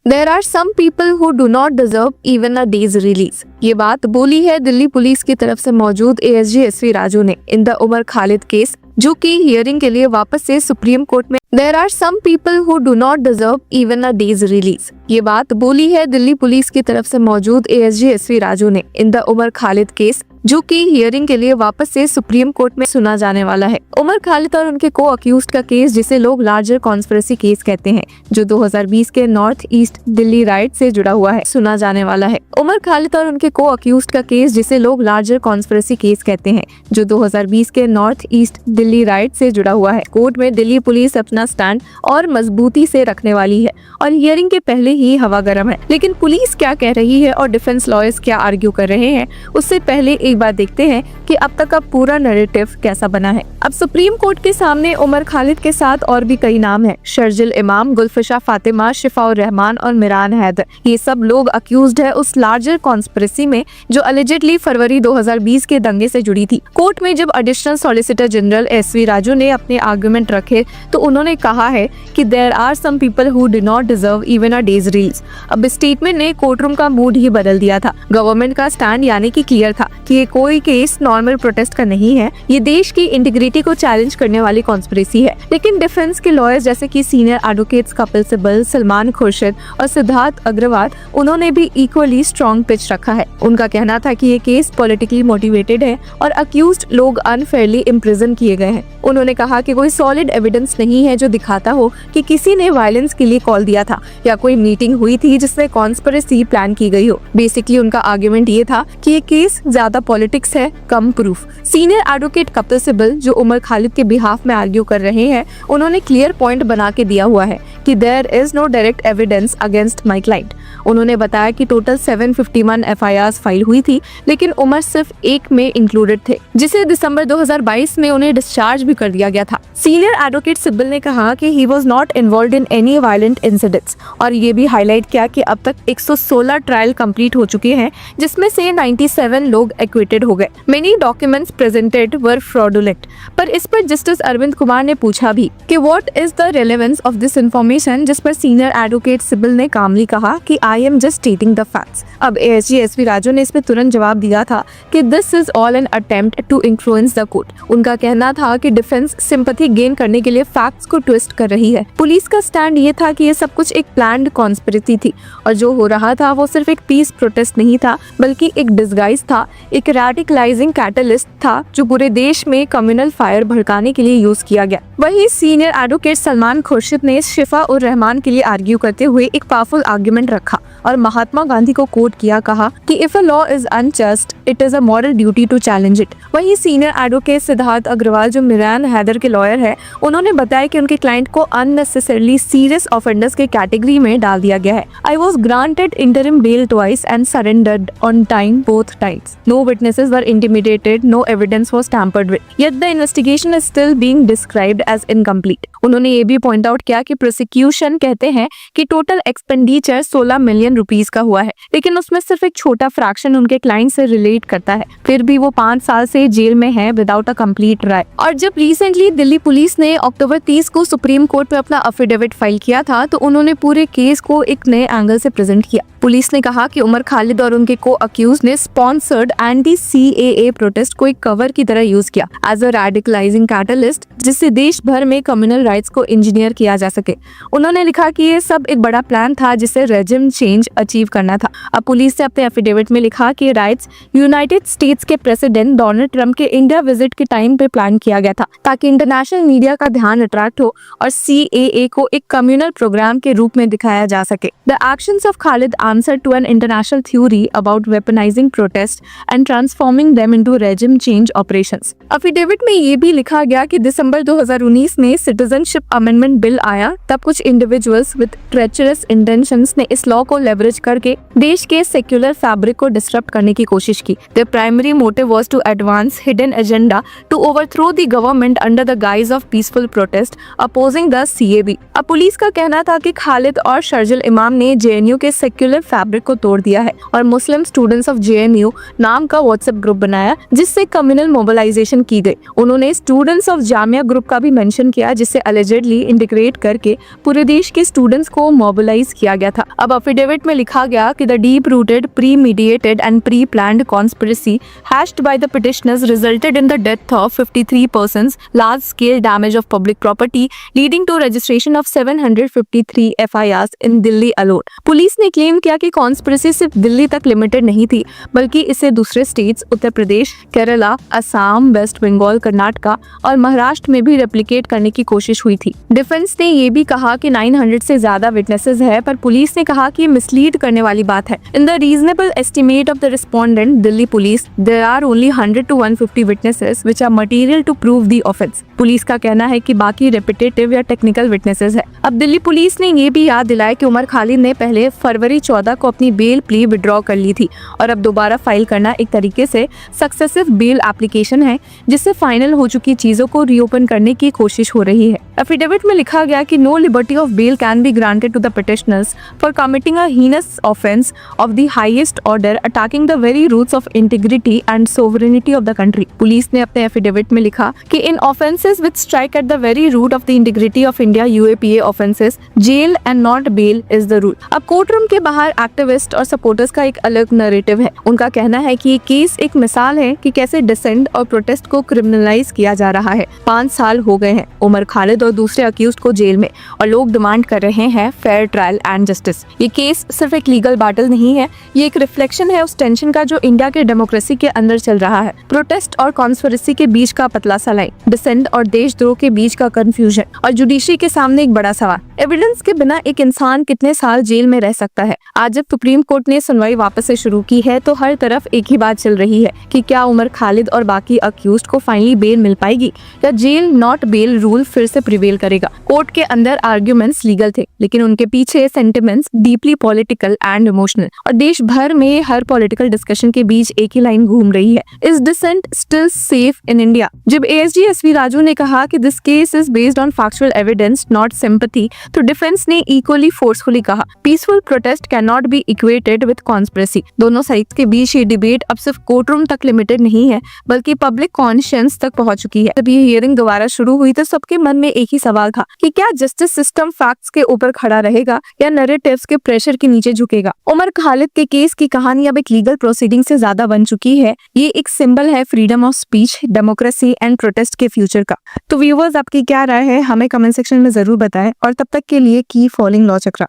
There are some people who do not deserve even a day's release. ये बात बोली है दिल्ली पुलिस की तरफ से मौजूद एएसजी एसवी राजू ने in the Umar Khalid case, जो कि हियरिंग के लिए वापस से सुप्रीम कोर्ट में। There are some people who do not deserve even a day's release. ये बात बोली है दिल्ली पुलिस की तरफ से मौजूद एएसजी एसवी राजू ने in the Umar Khalid case, जो कि हियरिंग के लिए वापस से सुप्रीम कोर्ट में सुना जाने वाला है। उमर खालिद और उनके को अक्यूज्ड का केस, जिसे लोग लार्जर कॉन्स्पिरेसी केस कहते हैं, जो 2020 के नॉर्थ ईस्ट दिल्ली राइट से जुड़ा हुआ है, सुना जाने वाला है। उमर खालिद और उनके को अक्यूज्ड का केस, जिसे लोग लार्जर कॉन्स्पिरेसी केस कहते हैं, जो 2020 के नॉर्थ ईस्ट दिल्ली राइट से जुड़ा हुआ है। कोर्ट में दिल्ली पुलिस अपना स्टैंड और मजबूती से रखने वाली है और हियरिंग के पहले ही हवा गर्म है। लेकिन पुलिस क्या कह रही है और डिफेंस लॉयर्स क्या आर्ग्यू कर रहे हैं, उससे पहले एक बार देखते हैं कि अब तक का पूरा नैरेटिव कैसा बना है। अब सुप्रीम कोर्ट के सामने उमर खालिद के साथ और भी कई नाम हैं। शर्जिल इमाम, गुलफिशा फातिमा, शिफाउर रहमान और मिरान हैदर। ये सब लोग अक्यूज्ड है उस लार्जर कॉन्स्पिरेसी में जो अलिजेडली फरवरी 2020 के दंगे से जुड़ी थी। कोर्ट में जब additional solicitor general SV Raju ने अपने आर्गुमेंट रखे तो उन्होंने कहा है कि there are some people who do not deserve even a day's release. अब स्टेटमेंट ने कोर्टरूम का मूड ही बदल दिया था। गवर्नमेंट का स्टैंड यानी कि क्लियर था कि ये कोई केस नॉर्मल प्रोटेस्ट का नहीं है, ये देश की इंटीग्रिटी को चैलेंज करने वाली कॉन्स्पिरेसी है। लेकिन डिफेंस के लॉयर्स जैसे कि सीनियर एडवोकेट्स कपिल सिब्बल, सलमान खुर्शीद और सिद्धार्थ अग्रवाल, उन्होंने भी इक्वली स्ट्रॉन्ग पिच रखा है। उनका कहना था कि ये केस पॉलिटिकली मोटिवेटेड है और अक्यूज्ड लोग अनफेयरली इम्प्रिजन किए गए हैं। उन्होंने कहा कि कोई सॉलिड एविडेंस नहीं है जो दिखाता हो कि किसी ने वायलेंस के लिए कॉल दिया था या कोई मीटिंग हुई थी जिसमें कॉन्स्पिरेसी प्लान की गई हो। बेसिकली उनका आर्गुमेंट ये था कि ये केस ज्यादा पॉलिटिक्स है, कम proof. Senior advocate Kapil Sibbal, जो उमर खालिद के बिहाफ में आर्ग्यू कर रहे हैं, उन्होंने क्लियर पॉइंट बना के दिया हुआ है कि there is no direct evidence against my client. उन्होंने बताया कि टोटल 751 एफआईआर फाइल हुई थी, लेकिन उमर सिर्फ एक में इंक्लूडेड थे, जिसे दिसंबर 2022 में उन्हें डिस्चार्ज भी कर दिया गया था। सीनियर एडवोकेट सिब्बल ने कहा कि he was not involved in any violent incidents और ये भी हाईलाइट किया कि अब तक 116 ट्रायल कंप्लीट हो चुके हैं, जिसमें से 97 लोग एक्विटेड हो गए। मेनी डॉक्यूमेंट्स प्रेजेंटेड वर फ्रॉडुलेंट। पर इस पर जस्टिस अरविंद कुमार ने पूछा भी कि what is the relevance of this information, जिस पर सीनियर एडवोकेट सिब्बल ने कामली कहा कि I am just stating the facts. अब एएसजी एसवी राजू ने इस पर तुरंत जवाब दिया था कि this is all an attempt to influence the court. उनका कहना था कि डिफेंस सिंपैथी गेन करने के लिए फैक्ट्स को ट्विस्ट कर रही है। पुलिस का स्टैंड ये था कि ये सब कुछ एक प्लान्ड कॉन्स्पिरेसी थी और जो हो रहा था वो सिर्फ एक पीस प्रोटेस्ट नहीं था, बल्कि एक डिस्गाइज था, एक रैडिकलाइजिंग कैटलिस्ट था जो पूरे देश में कम्युनल फायर भड़काने के लिए यूज किया गया। वहीं सीनियर एडवोकेट सलमान खुर्शीद ने शिफा उर रहमान के लिए आर्ग्यू करते हुए एक पावरफुल आर्गुमेंट रखा और महात्मा गांधी को कोट किया, कहा कि if a law is unjust it is a moral duty to challenge it. वहीं सीनियर एडवोकेट सिद्धार्थ अग्रवाल, जो मिरान हैदर के लॉयर है, उन्होंने बताया कि उनके क्लाइंट को अननेसेसरली सीरियस ऑफेंडर्स के कैटेगरी में डाल दिया गया है। I was granted interim bail twice and surrendered on time both times. No witnesses were intimidated, no evidence was tampered with, yet the investigation is still being described as incomplete. उन्होंने ये भी point out किया कि prosecution कहते हैं कि total expenditure 16 million rupees का हुआ है, लेकिन उसमें सिर्फ एक छोटा फ्रैक्शन उनके क्लाइंट से रिलेट करता है। फिर भी वो 5 साल से जेल में है विदाउट अ कंप्लीट राय। और जब रिसेंटली दिल्ली पुलिस ने अक्टूबर 30 को सुप्रीम कोर्ट में अपना एफिडेविट फाइल किया था, तो उन्होंने पूरे केस को एक नए एंगल से प्रेजेंट किया। पुलिस ने कहा कि उमर खालिद और उनके को अक्यूज ने स्पॉन्सर्ड एंटी सीएए प्रोटेस्ट को एक कवर की तरह यूज किया एज अ रैडिकलाइजिंग कैटलिस्ट, जिससे देश भर में कम्युनल राइट्स को इंजीनियर किया जा सके। उन्होंने लिखा कि ये सब एक बड़ा प्लान था जिसे रेजिम चेंज अचीव करना था। अब पुलिस ने अपने एफिडेविट में लिखा कि राइट्स यूनाइटेड स्टेट्स के प्रेसिडेंट डोनाल्ड ट्रंप के इंडिया विजिट के टाइम पे प्लान किया गया था ताकि इंटरनेशनल मीडिया का ध्यान अट्रैक्ट हो और सीएए को एक कम्युनल प्रोग्राम के रूप में दिखाया जा सके। The actions of Khalid answer to an international theory about weaponising protest and transforming them into regime change operations. Affidavit में ये भी लिखा गया कि दिसंबर 2019 में सिटीजनशिप अमेंडमेंट बिल आया, तब कुछ इंडिविजुअल्स विद ट्रेचरस इंटेंशंस ने इस लॉ को लेवरेज करके देश के सेक्युलर फैब्रिक को डिसरप्ट करने की कोशिश की। Their primary motive was to advance hidden agenda to overthrow the government under the guise of peaceful protest opposing the CAB। अब पुलिस का कहना था कि खालिद और शर्जिल इमाम ने JNU के सेक्युलर फैब्रिक को तोड़ दिया है और मुस्लिम स्टूडेंट्स ऑफ JNU नाम का व्हाट्सएप ग्रुप बनाया जिससे कम्युनल मोबिलाइजेशन की गई। उन्होंने स्टूडेंट्स ऑफ जामिया ग्रुप का भी मेंशन किया जिसे अलिजेडली इंटीग्रेट करके पूरे देश के स्टूडेंट्स को मोबिलाइज किया गया था। अब एफिडेविट में लिखा गया कि the deep rooted premeditated and preplanned conspiracy hashed by the petitioners resulted in the death of 53 persons, large scale damage of public property leading to registration of 753 FIRs in Delhi alone. Police ने claim किया कि conspiracy सिर्फ दिल्ली तक limited नहीं थी बल्कि इसे दूसरे स्टेट्स उत्तर प्रदेश, केरला, असम, वेस्ट बंगाल, कर्नाटका और महाराष्ट्र में भी रेप्लिकेट करने की कोशिश हुई थी। डिफेंस ने ये भी कहा कि 900 से ज्यादा विटनेसेस है, पर पुलिस ने कहा कि ये मिसलीड करने वाली बात है। In the reasonable estimate of the respondent Delhi police there are only 100 to 150 witnesses which are material to prove the offence. Police का कहना है कि बाकी रेपिटेटिव या टेक्निकल विटनेसेस है। अब दिल्ली पुलिस ने ये भी याद दिलाया कि उमर खालिद ने पहले फरवरी 14 को अपनी बेल प्ली विड्रॉ कर ली थी और अब दोबारा फाइल करना एक तरीके से सक्सेसिव बेल एप्लीकेशन है जिससे फाइनल हो चुकी चीजों को रीओपन करने की कोशिश हो रही है। एफिडेविट में लिखा गया कि no liberty of bail can be granted to the petitioners for committing a heinous offence of the highest order attacking the very roots of integrity and sovereignty of the country. Police ने अपने affidavit में लिखा कि in offences which strike at the very root of the integrity of India UAPA offences jail and not bail is the rule. अब court room के बाहर activist और supporters का एक अलग नैरेटिव है। उनका कहना है कि ये केस एक मिसाल है कि कैसे डिसेंट और प्रोटेस्ट को क्रिमिनलाइज किया जा रहा है। 5 साल हो गए हैं उमर खालिद और दूसरे अक्यूज्ड को जेल में और लोग डिमांड कर रहे हैं फेयर ट्रायल एंड जस्टिस। ये केस सिर्फ एक लीगल बैटल नहीं है, ये एक रिफ्लेक्शन है उस टेंशन का जो इंडिया के डेमोक्रेसी के अंदर चल रहा है। प्रोटेस्ट और कॉन्स्पिरेसी के बीच का पतला सा लाइन, डिसेंट और देशद्रोह के बीच का कंफ्यूजन और जुडिशरी के सामने एक बड़ा सवाल, एविडेंस के बिना एक इंसान कितने साल जेल में रह सकता है। आज जब सुप्रीम कोर्ट ने सुनवाई वापस से शुरू की है तो हर तरफ एक ही बात चल रही है कि क्या उमर खालिद और बाकी अक्यूज्ड को फाइनली बेल मिल पाएगी या जेल नॉट बेल रूल फिर से प्रिवेल करेगा। कोर्ट के अंदर आर्ग्यूमेंट्स लीगल थे लेकिन उनके पीछे sentiments deeply political and emotional और देश भर में हर पॉलिटिकल डिस्कशन के बीच एक ही लाइन घूम रही है, is dissent still safe in India. जब ASG SV राजू ने कहा कि this case is based on factual evidence not sympathy तो डिफेंस ने इक्वली फोर्सफुली कहा peaceful protest can not be equated with conspiracy. दोनों साइड्स के बीच ये डिबेट अब सिर्फ कोर्ट रूम तक लिमिटेड नहीं है बल्कि पब्लिक कॉन्शियंस तक पहुंच चुकी है। जब ये हियरिंग दोबारा शुरू हुई तो सबके मन में एक ही सवाल था कि क्या जस्टिस सिस्टम फैक्ट्स के ऊपर खड़ा रहेगा या नैरेटिव्स के प्रेशर के नीचे झुकेगा। उमर खालिद के केस की कहानी अब एक लीगल प्रोसीडिंग से ज्यादा बन चुकी है। ये एक सिंबल है freedom of speech, democracy and protest के फ्यूचर का। तो व्यूअर्स, आपकी क्या राय है हमें कमेंट सेक्शन में जरूर बताएं और तब तक के लिए कीप फॉलोइंग लॉ चक्रा।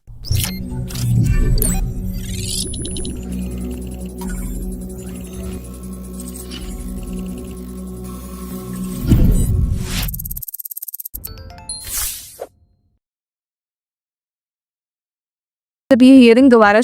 जब ये हियरिंग दोबारा